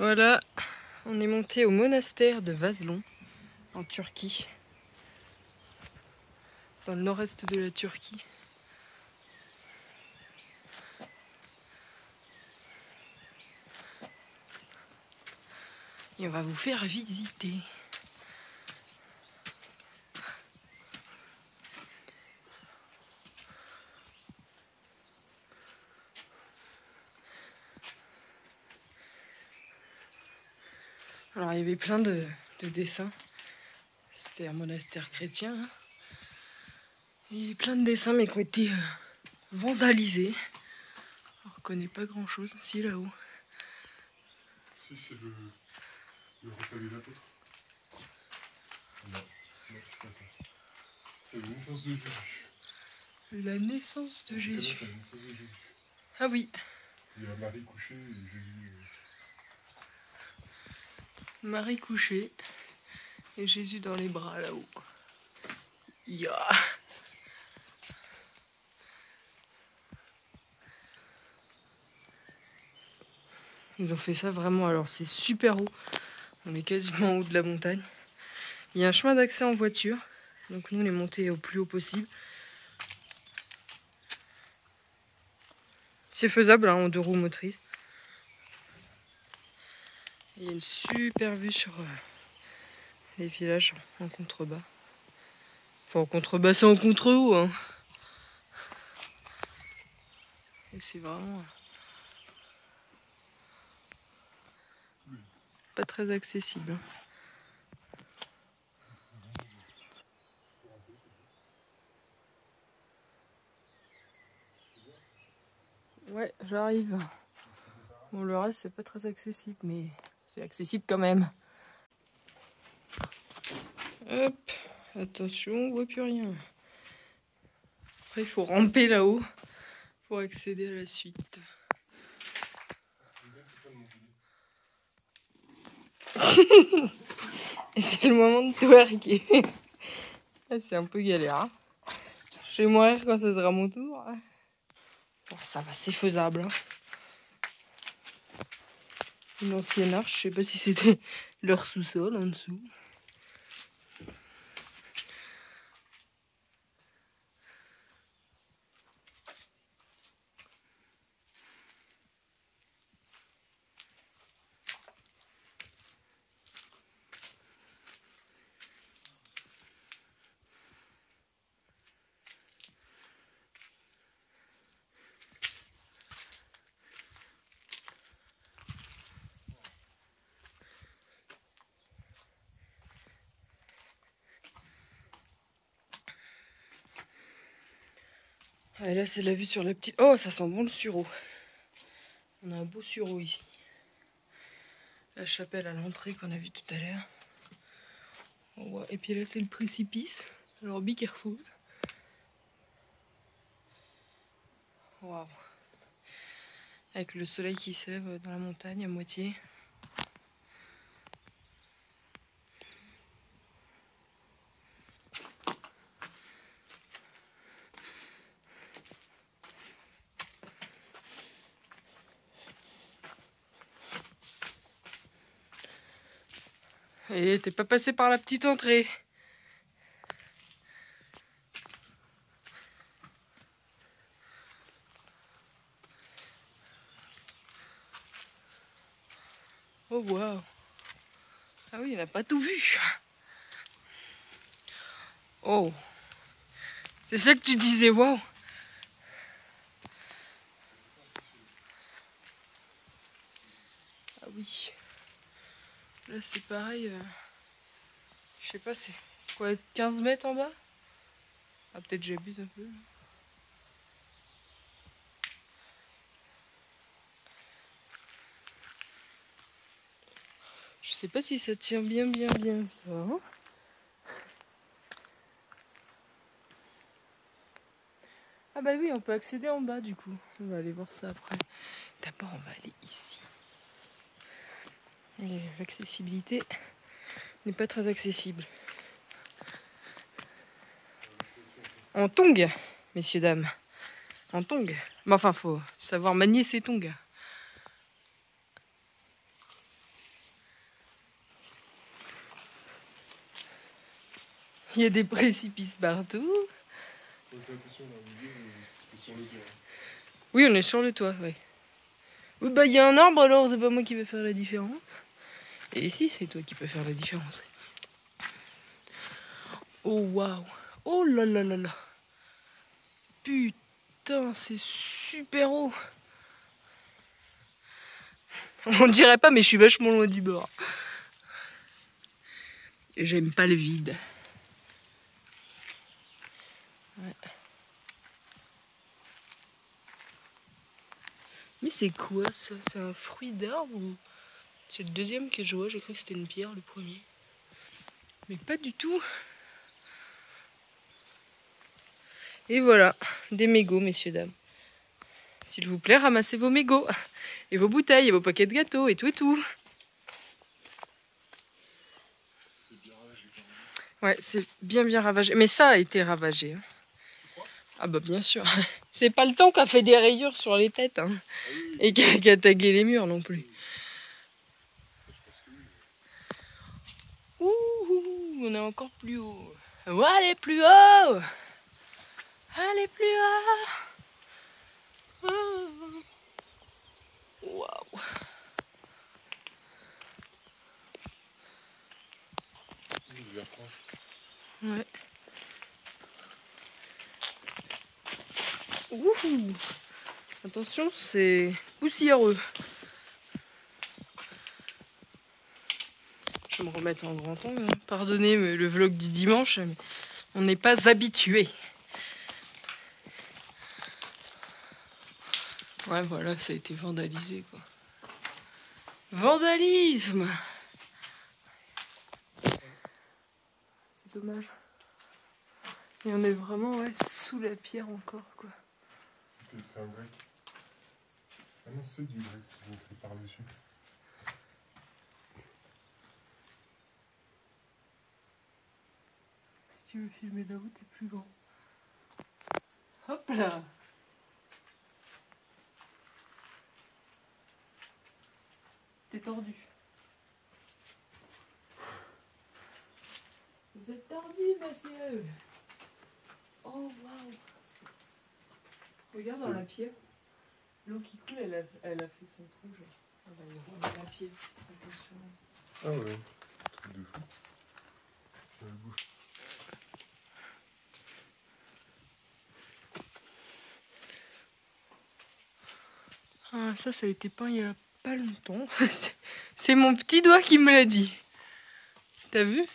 Voilà, on est monté au monastère de Vazlon, en Turquie, dans le nord-est de la Turquie. Et on va vous faire visiter. Alors il y avait plein de dessins. C'était un monastère chrétien. Hein. Il y avait plein de dessins mais qui ont été vandalisés. On ne reconnaît pas grand chose. Si, là-haut. Si, c'est le repas des apôtres. Non, c'est pas ça. C'est la naissance de Jésus. La naissance de Jésus. C'est la naissance de Jésus. Ah oui. Il y a Marie couchée et Jésus. Marie couchée et Jésus dans les bras là-haut. Yeah. Ils ont fait ça vraiment, alors c'est super haut. On est quasiment en haut de la montagne. Il y a un chemin d'accès en voiture. Donc nous on est monté au plus haut possible. C'est faisable hein, en 2 roues motrices. Il y a une super vue sur les villages en contrebas. Enfin en contrebas c'est en contre-haut. Hein. Et c'est vraiment pas très accessible. Ouais, j'arrive. Bon, le reste, c'est pas très accessible, mais c'est accessible quand même. Hop, attention, on voit plus rien. Après, il faut ramper là-haut pour accéder à la suite. Et c'est le moment de twerker. C'est un peu galère. Hein. Je vais mourir quand ça sera mon tour. Bon, ça va, c'est faisable. Hein. Une ancienne arche, je sais pas si c'était leur sous-sol en dessous. Et là, c'est la vue sur la petite... Oh, ça sent bon le sureau. On a un beau sureau ici. La chapelle à l'entrée qu'on a vue tout à l'heure. Et puis là, c'est le précipice. Alors, be careful. Waouh. Avec le soleil qui s'élève dans la montagne à moitié. Et t'es pas passé par la petite entrée. Oh waouh. Ah oui, il n'a pas tout vu. Oh. C'est ça que tu disais, waouh. Ah oui. Là c'est pareil. Je sais pas, c'est quoi, 15 mètres en bas? Ah peut-être j'abuse un peu. Je sais pas si ça tient bien ça. Hein, ah bah oui, on peut accéder en bas du coup. On va aller voir ça après. D'abord on va aller ici. L'accessibilité n'est pas très accessible. En tongs, messieurs, dames. En tongs. Mais enfin, faut savoir manier ses tongs. Il y a des précipices partout. Fais attention là, au milieu, t'es sur le toit. Oui, on est sur le toit, ouais. Oui, bah il y a un arbre alors, c'est pas moi qui vais faire la différence. Et ici, c'est toi qui peux faire la différence. Oh waouh. Oh là là là là. Putain, c'est super haut. On dirait pas, mais je suis vachement loin du bord. Et j'aime pas le vide. Ouais. Mais c'est quoi ça? C'est un fruit d'arbre ou... C'est le deuxième que je vois, j'ai cru que c'était une pierre, le premier. Mais pas du tout. Et voilà, des mégots, messieurs, dames. S'il vous plaît, ramassez vos mégots. Et vos bouteilles, et vos paquets de gâteaux, et tout et tout. C'est bien ravagé quand même. Ouais, c'est bien ravagé. Mais ça a été ravagé. Ah bah bien sûr. C'est pas le temps qu'a fait des rayures sur les têtes. Hein. Ah oui, Et qu'a tagué les murs non plus. je pense que oui. Ouh, on est encore plus haut. Oh, allez plus haut. Allez plus haut. Waouh. Il les approche. Ouais. Ouh. Attention, c'est poussiéreux. Je vais me remettre en grand angle. Pardonnez le vlog du dimanche, mais on n'est pas habitué. Ouais, voilà, ça a été vandalisé, quoi. Vandalisme! C'est dommage. Et on est vraiment ouais, sous la pierre encore, quoi. C'était écrit en grec. Ah non, c'est du grec qu'ils ont écrit par-dessus. Si tu veux filmer là-haut, t'es plus grand. Hop là! T'es tordu. Vous êtes tordu, monsieur! Oh, waouh! Regarde dans la pierre. L'eau qui coule, elle a fait son trou, genre. Ah bah, il remet la pierre. Attention. Ah ouais, truc de fou. Je vais le bouffer. Ah, ça a été peint il y a pas longtemps. C'est mon petit doigt qui me l'a dit. T'as vu?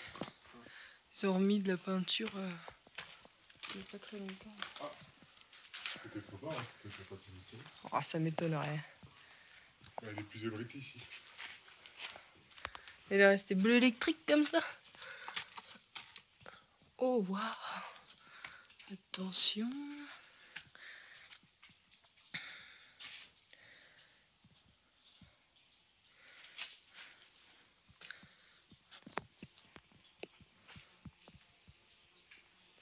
Ils ont remis de la peinture il y a pas très longtemps. Ah, c'était trop bas, hein, c'était pas position. Ah, ça m'étonnerait. Elle est plus ébrétée ici. Elle est restée bleu électrique comme ça. Oh, waouh! Attention.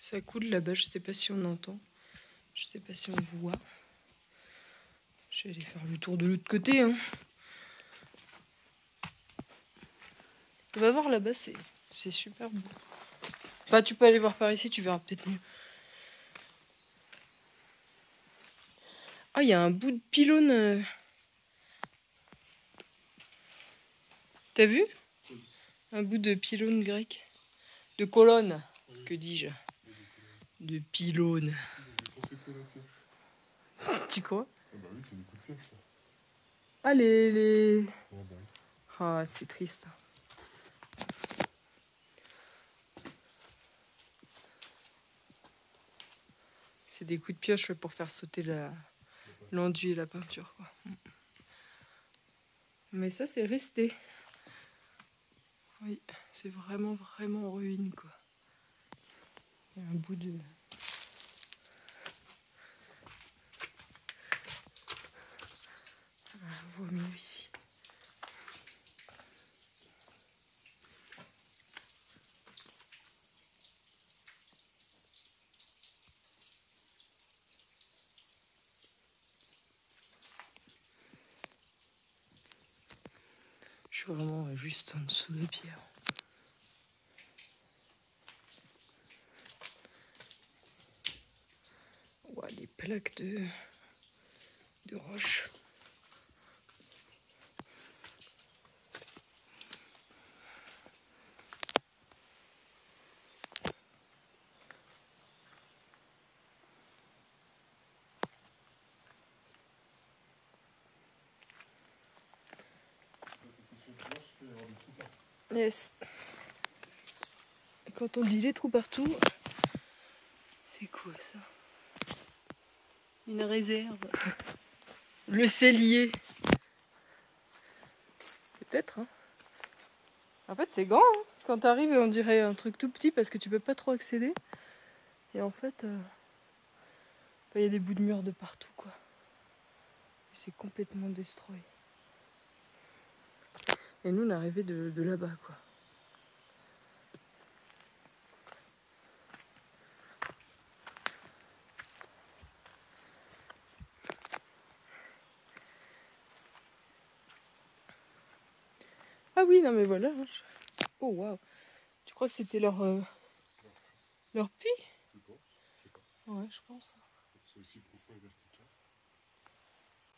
Ça coule là-bas, je sais pas si on entend. Je sais pas si on voit. Je vais aller faire le tour de l'autre côté. Hein. On va voir là-bas, c'est super beau. Enfin, tu peux aller voir par ici, tu verras peut-être mieux. Ah, il y a un bout de pylône. T'as vu? Un bout de pylône grec. De colonne, que dis-je? De pylône. Tu crois? Ah bah oui, c'est des coups de pioche ça. Ah, les... Ah bah oui. Ah, c'est triste. C'est des coups de pioche pour faire sauter l'enduit et la peinture, quoi. Mais ça, c'est resté. Oui, c'est vraiment en ruine, quoi. Il y a un bout de... Ah, on voit mieux ici. Je suis vraiment juste en dessous des pierres. plaques de roches. Yes. Et quand on dit les trous partout, c'est quoi ça? Une réserve. Le cellier. Peut-être, hein. En fait, c'est grand, hein. Quand t'arrives, on dirait un truc tout petit parce que tu peux pas trop accéder. Et en fait, il y a des bouts de murs de partout, quoi. C'est complètement destroy. Et nous, on est arrivés de là-bas, quoi. Ah oui, non mais voilà. Oh waouh. Tu crois que c'était leur puits? Je pense, je sais pas. Ouais, je pense. C'est aussi profond et vertical.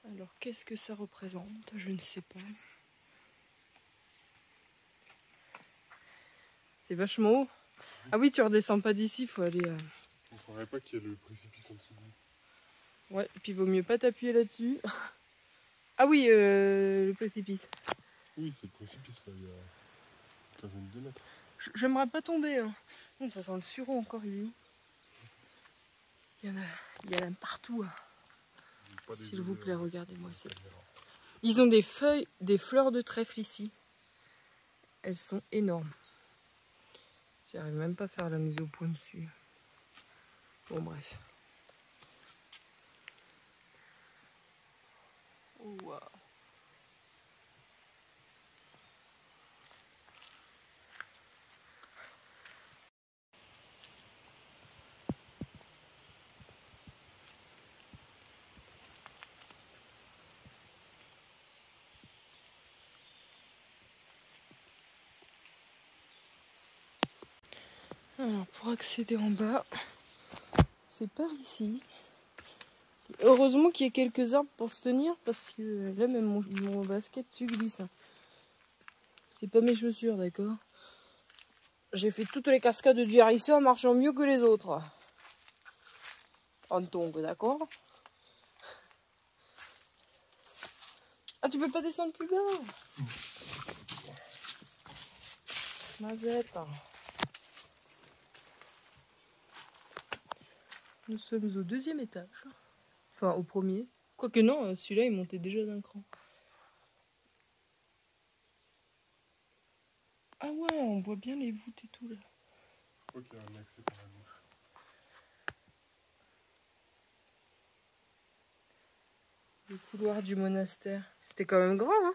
Alors, qu'est-ce que ça représente? Je ne sais pas. C'est vachement haut. Ah oui, tu redescends pas d'ici, il faut aller... On croirait pas qu'il y a le précipice en dessous. Ouais, et puis il vaut mieux pas t'appuyer là-dessus. Ah oui, le précipice. Oui, c'est le précipice, là, il y a une quinzaine de mètres. J'aimerais pas tomber. Hein. Non, ça sent le sureau encore, il est où? Il y en a partout. Hein. S'il vous plaît, regardez-moi ça. Ils ont des feuilles, des fleurs de trèfle ici. Elles sont énormes. J'arrive même pas à faire la mise au point dessus. Bon, bref. Oh, wow. Alors, pour accéder en bas, c'est par ici. Heureusement qu'il y a quelques arbres pour se tenir, parce que là, même mon basket, tu glisses. C'est pas mes chaussures, d'accord? J'ai fait toutes les cascades du RIC en marchant mieux que les autres. En tongue, d'accord? Ah, tu peux pas descendre plus bas? Mazette. Nous sommes au 2e étage. Enfin, au 1er. Quoique non, celui-là, il montait déjà d'un cran. Ah ouais, on voit bien les voûtes et tout, là. Je crois qu'il y a un accès par la gauche. Le couloir du monastère. C'était quand même grand, hein.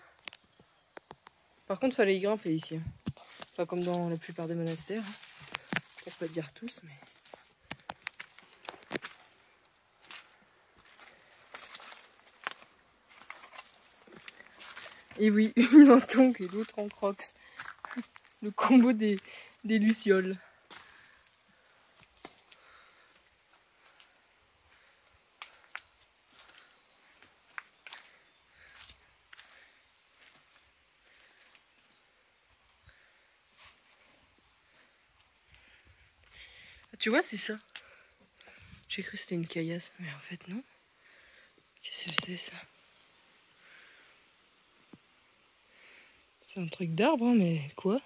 Par contre, fallait y grimper ici. Enfin, comme dans la plupart des monastères. Pour pas dire tous, mais... Et oui, une en tongue et l'autre en crocs. Le combo des lucioles. Tu vois, c'est ça. J'ai cru que c'était une caillasse, mais en fait non. Qu'est-ce que c'est ça? C'est un truc d'arbre, hein, mais quoi?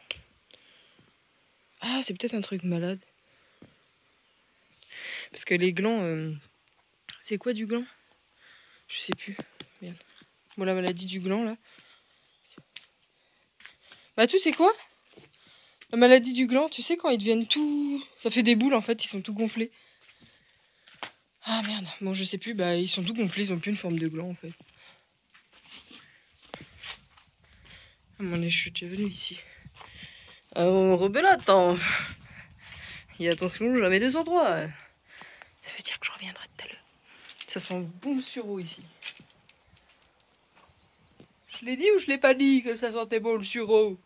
Ah, c'est peut-être un truc malade. Parce que les glands... C'est quoi du gland? Je sais plus. Merde. Bon, la maladie du gland, là. Bah, tu sais quoi? La maladie du gland, tu sais, quand ils deviennent tout... Ça fait des boules, en fait, ils sont tout gonflés. Ah, merde. Bon, je sais plus, bah, ils sont tout gonflés, ils ont plus une forme de gland, en fait. Ah, mon nez, je suis déjà venue ici. Rebelote, hein. Et attention, jamais 203. Ça veut dire que je reviendrai tout à l'heure. Ça sent bon le sureau ici. Je l'ai dit ou je l'ai pas dit que ça sentait bon le sureau?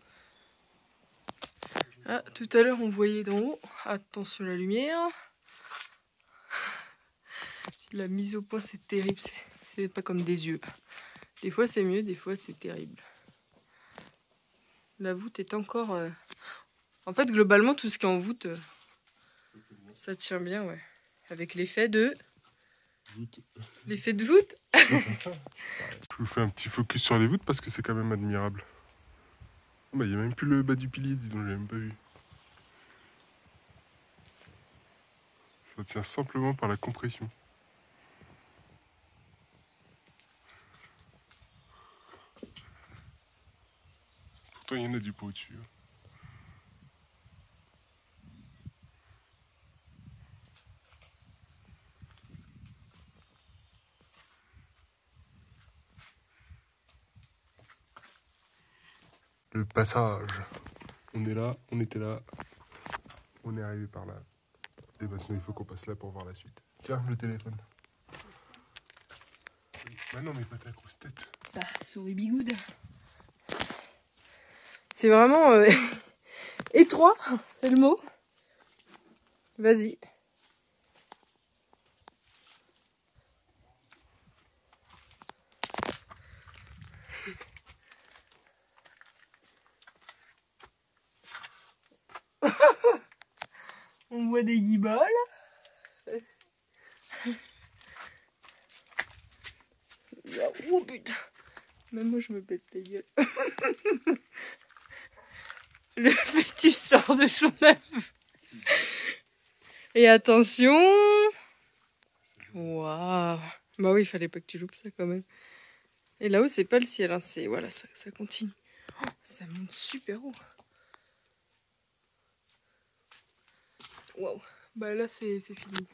Ah, tout à l'heure on voyait d'en haut. Attention la lumière. La mise au point, c'est terrible. C'est pas comme des yeux. Des fois, c'est mieux, des fois, c'est terrible. La voûte est encore... En fait, globalement, tout ce qui est en voûte, ça tient bien, ouais. Avec l'effet de... Voûte. L'effet de voûte. Je vous fais un petit focus sur les voûtes parce que c'est quand même admirable. Oh bah, il n'y a même plus le bas du pilier, dis donc, je l'ai même pas vu. Ça tient simplement par la compression. Pourtant, il y en a du pot au-dessus. Le passage. On est là, on était là, on est arrivé par là. Et maintenant, il faut qu'on passe là pour voir la suite. Tiens, le téléphone. Oui. Bah non, mais pas ta grosse tête. Bah, souris bigoude. C'est vraiment étroit, c'est le mot. Vas-y. On voit des guiboles. Oh putain. Même moi je me pète ta gueule. Le fœtus sort de son œuf. Et attention. Waouh. Bah oui, il fallait pas que tu loupes ça quand même. Et là-haut, c'est pas le ciel, hein. C'est voilà, ça continue. Oh, ça monte super haut. Waouh. Bah là, c'est fini.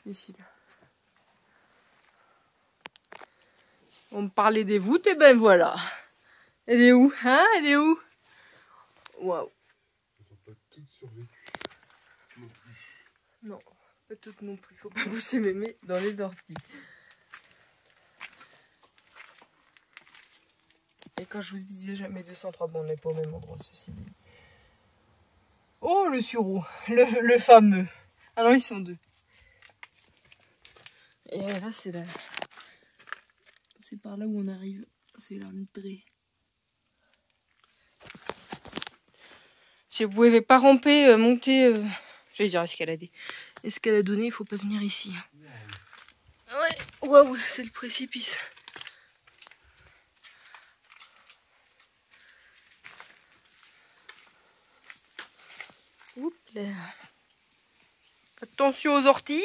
Ici, là. On me parlait des voûtes, et ben voilà. Elle est où? Hein? Elle est où? Waouh. Elles sont pas toutes survécues. Non plus. Non, pas toutes non plus. Faut pas pousser mémé dans les orties. Et quand je vous disais jamais 203, bon, on n'est pas au même endroit, ceci dit. Oh, le sureau. Le fameux. Ah non, ils sont deux. Et là, c'est là. C'est par là où on arrive. C'est l'entrée. Si vous pouvez pas ramper, monter, j'allais dire escalader. Escaladonner, il faut pas venir ici. Ouais, waouh, c'est le précipice. Oups là. Attention aux orties.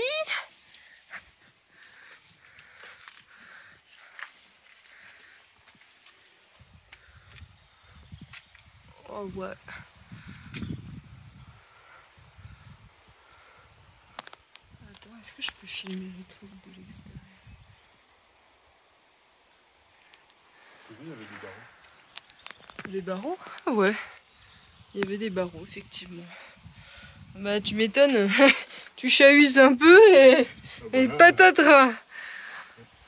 Oh ouais. Attends, est-ce que je peux filmer les trucs de l'extérieur? C'est vrai, il y avait des barreaux. Les barreaux? Ah ouais. Il y avait des barreaux, effectivement. Bah tu m'étonnes. Tu chahuses un peu et patatras.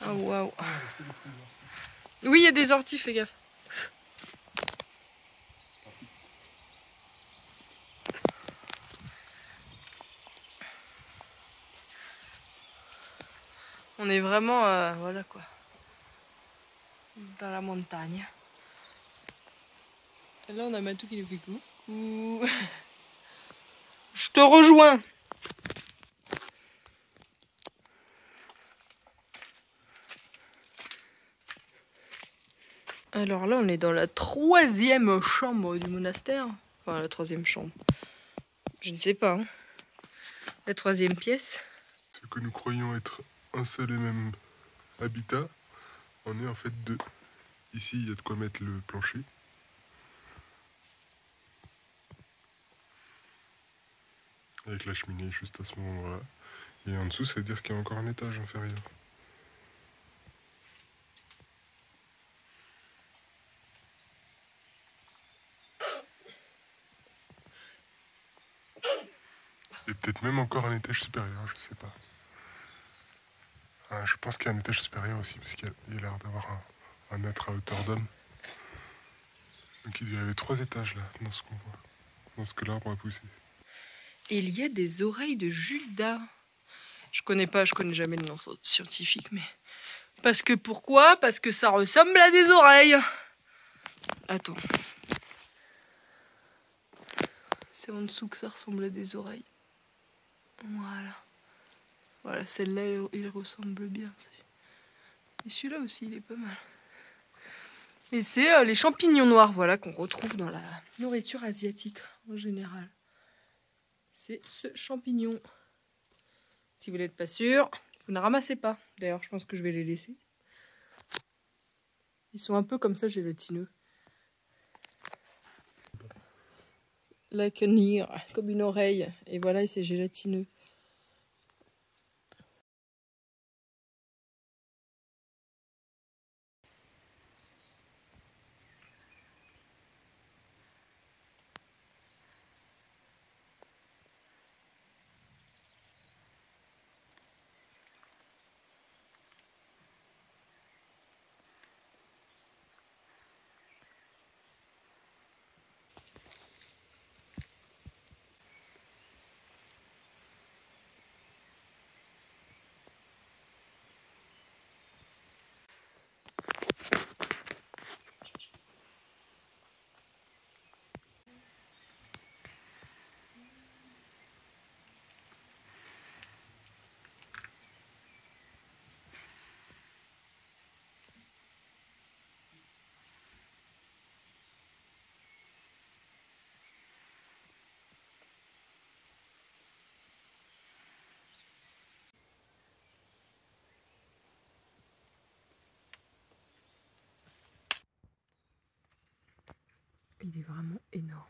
Ah waouh. Oui, il y a des orties, fais gaffe. On est vraiment, voilà quoi, dans la montagne. Et là, on a Matou qui nous fait coucou. Je te rejoins. Alors là, on est dans la 3e chambre du monastère. Enfin, la 3e chambre. Je ne sais pas. Hein. La 3e pièce. Ce que nous croyons être un seul et même habitat, on est en fait deux. Ici, il y a de quoi mettre le plancher. Avec la cheminée juste à ce moment-là. Et en dessous, ça veut dire qu'il y a encore un étage inférieur. Et peut-être même encore un étage supérieur, je sais pas. Ah, je pense qu'il y a un étage supérieur aussi, parce qu'il y a l'air d'avoir un être à hauteur d'homme. Donc il y avait 3 étages là, dans ce qu'on voit. Dans ce que l'arbre a poussé. Il y a des oreilles de Judas. Je connais jamais le nom scientifique, mais... Parce que pourquoi? Parce que ça ressemble à des oreilles. Attends. C'est en dessous que ça ressemble à des oreilles. Voilà. Voilà, celle-là, il ressemble bien. Et celui-là aussi, il est pas mal. Et c'est les champignons noirs, voilà, qu'on retrouve dans la nourriture asiatique en général. C'est ce champignon. Si vous n'êtes pas sûr, vous ne ramassez pas. D'ailleurs, je pense que je vais les laisser. Ils sont un peu comme ça, gélatineux. Like an ear, comme une oreille. Et voilà, c'est gélatineux. Il est vraiment énorme.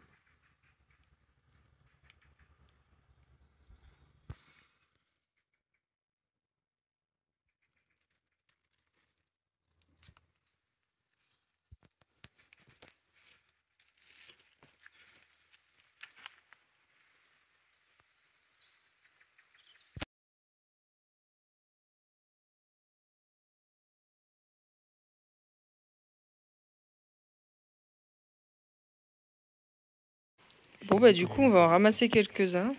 Bon bah du coup on va en ramasser quelques-uns.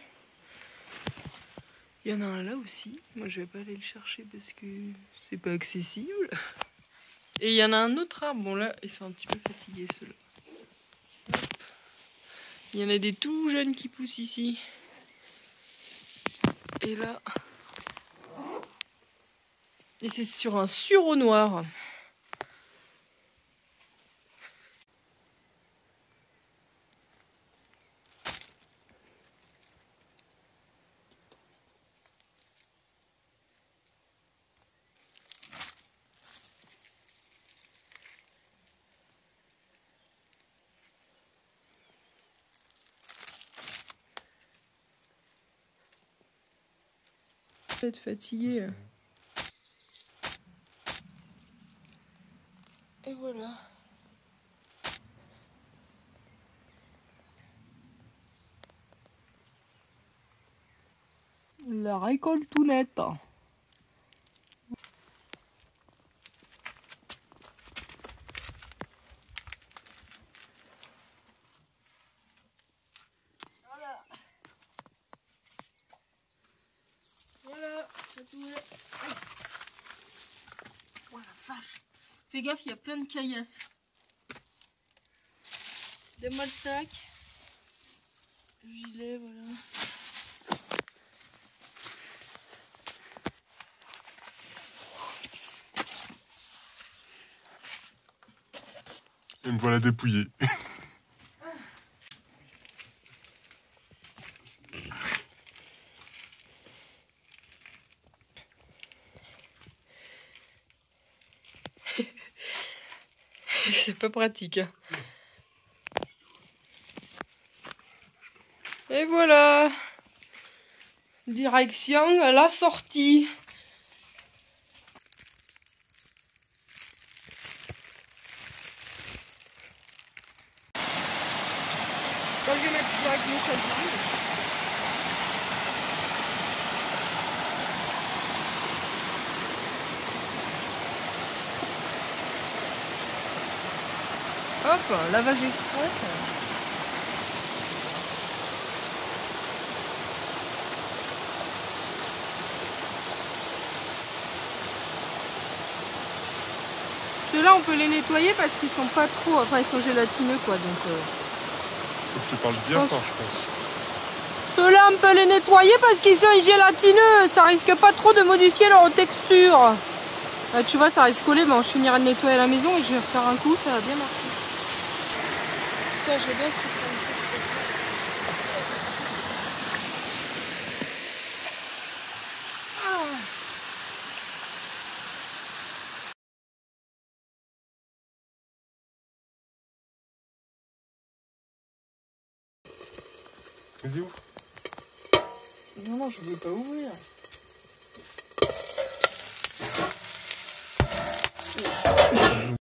Il y en a un là aussi. Moi je vais pas aller le chercher parce que c'est pas accessible. Et il y en a un autre arbre. Bon là ils sont un petit peu fatigués ceux-là. Il y en a des tout jeunes qui poussent ici. Et là... Et c'est sur un sureau noir. Être fatigué. Et voilà. La récolte tout nette. Voilà. Voilà, c'est tout. Oh la vache. Fais gaffe, il y a plein de caillasses. Donne-moi le sac. Le gilet, voilà. Et me voilà dépouillé. C'est pas pratique. Et voilà. Direction à la sortie. Quand je vais mettre direct mes sacs. Hop, lavage express. Ceux-là, on peut les nettoyer parce qu'ils sont pas trop... Enfin, ils sont gélatineux, quoi. Donc, faut que tu parles bien fort, je pense. Ceux-là, on peut les nettoyer parce qu'ils sont gélatineux. Ça risque pas trop de modifier leur texture. Tu vois, ça reste collé. Bon, je finirai de nettoyer la maison et je vais refaire un coup. Ça va bien marcher. Tiens, je vais bien que tu prennes ça. Vas-y, ouvre. Non, je veux pas ouvrir.